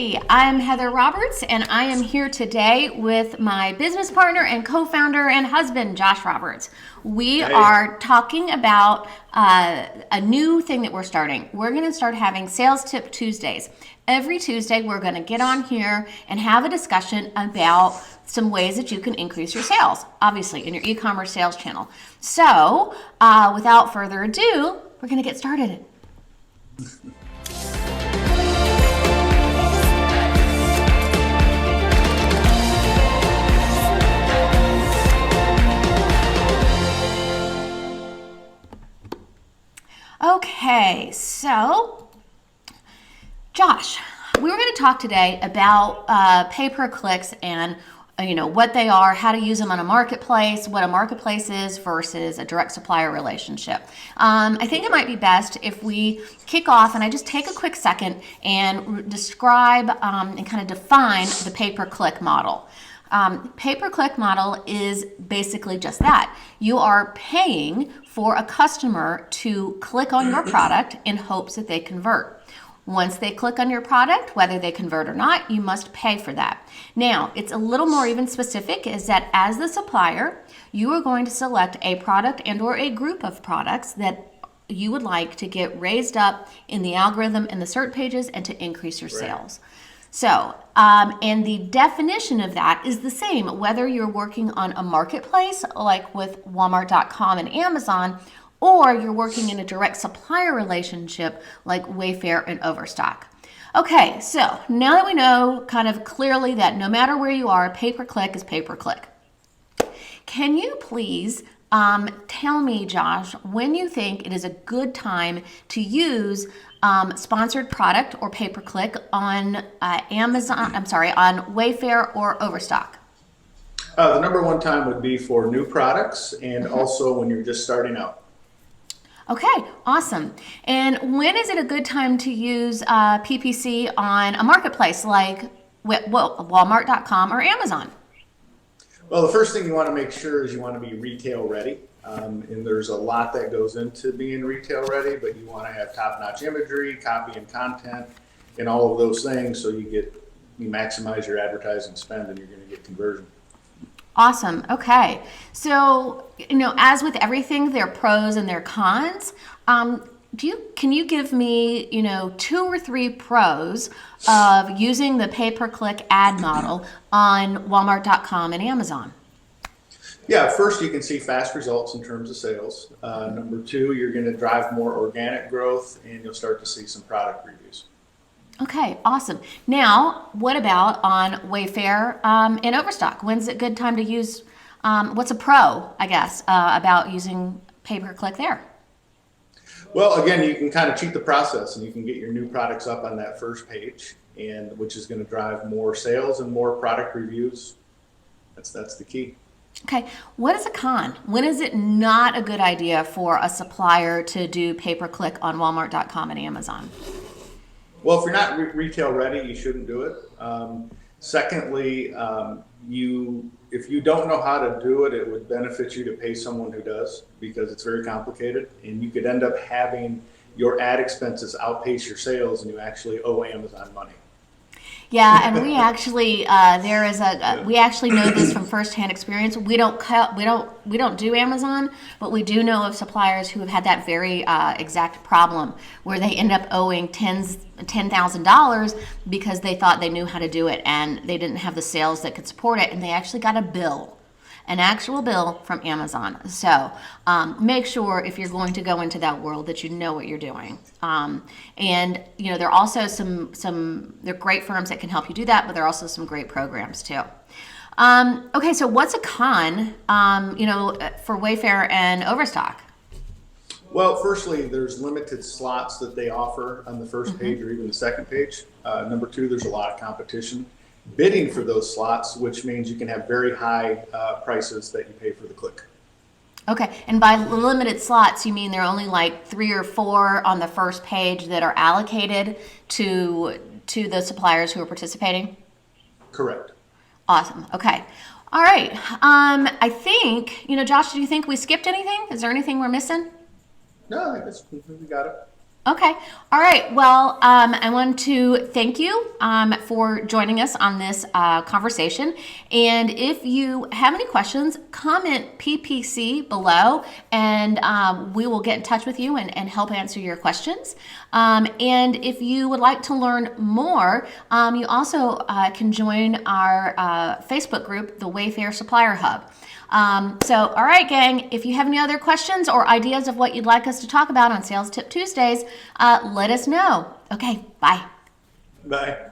Hey, I'm Heather Roberts, and I am here today with my business partner and co-founder and husband, Josh Roberts. We Hey, are talking about a new thing that we're starting. We're going to start having Sales Tip Tuesdays. Every Tuesday, we're going to get on here and have a discussion about some ways that you can increase your sales, obviously, in your e-commerce sales channel. So, without further ado, we're going to get started. Okay, so Josh, we were going to talk today about pay-per-clicks and what they are, how to use them on a marketplace, what a marketplace is versus a direct supplier relationship. I think it might be best if we kick off and I just take a quick second and describe and kind of define the pay-per-click model. Pay-per-click model is basically just that. You are paying for a customer to click on your product in hopes that they convert. Once they click on your product, whether they convert or not, you must pay for that. Now, it's a little more even specific is that as the supplier, you are going to select a product and or a group of products that you would like to get raised up in the algorithm in the search pages and to increase your sales. So, and the definition of that is the same, whether you're working on a marketplace like with Walmart.com and Amazon, or you're working in a direct supplier relationship like Wayfair and Overstock. Okay, so now that we know kind of clearly that no matter where you are, pay-per-click is pay-per-click. Can you please tell me, Josh, when you think it is a good time to use sponsored product or pay-per-click on on Wayfair or Overstock? the number one time would be for new products and also when you're just starting out. Okay, awesome. And when is it a good time to use PPC on a marketplace like Walmart.com or Amazon? Well, the first thing you want to make sure is you want to be retail ready. And there's a lot that goes into being retail ready, but you want to have top-notch imagery, copy and content, and all of those things so you maximize your advertising spend and you're going to get conversion. Awesome. Okay. So, as with everything, there are pros and there are cons. Can you give me, 2 or 3 pros of using the pay-per-click ad model on Walmart.com and Amazon? Yeah, first you can see fast results in terms of sales. Number 2, you're going to drive more organic growth and you'll start to see some product reviews. Okay, awesome. Now, what about on Wayfair and Overstock? When's a good time to use, what's a pro, I guess, about using pay-per-click there? Well, again, you can kind of cheat the process and you can get your new products up on that first page, and which is going to drive more sales and more product reviews. That's the key. Okay, what is a con? When is it not a good idea for a supplier to do pay-per-click on Walmart.com and Amazon? Well, if you're not retail ready, you shouldn't do it. Secondly, if you don't know how to do it, it would benefit you to pay someone who does because it's very complicated, and you could end up having your ad expenses outpace your sales, and you actually owe Amazon money. Yeah, and we actually we actually know this from firsthand experience. We don't do Amazon, but we do know of suppliers who have had that very exact problem where they end up owing $10,000 because they thought they knew how to do it and they didn't have the sales that could support it, and they actually got an actual bill from Amazon. So make sure if you're going to go into that world that you know what you're doing. And there are also there are great firms that can help you do that, but there are also some great programs too. Okay, so what's a con, for Wayfair and Overstock? Well, firstly, there's limited slots that they offer on the first page or even the second page. Number 2, there's a lot of competition bidding for those slots, which means you can have very high prices that you pay for the click. Okay, and by limited slots, you mean there are only like 3 or 4 on the first page that are allocated to the suppliers who are participating? Correct. Awesome. Okay. All right. I think, Josh, do you think we skipped anything? Is there anything we're missing? No, I guess we got it. Okay. All right. Well, I want to thank you for joining us on this conversation. And if you have any questions, comment PPC below, and we will get in touch with you and help answer your questions. And if you would like to learn more, you also can join our Facebook group, the Wayfair Supplier Hub. All right, gang, if you have any other questions or ideas of what you'd like us to talk about on Sales Tip Tuesdays, let us know. Okay, bye. Bye.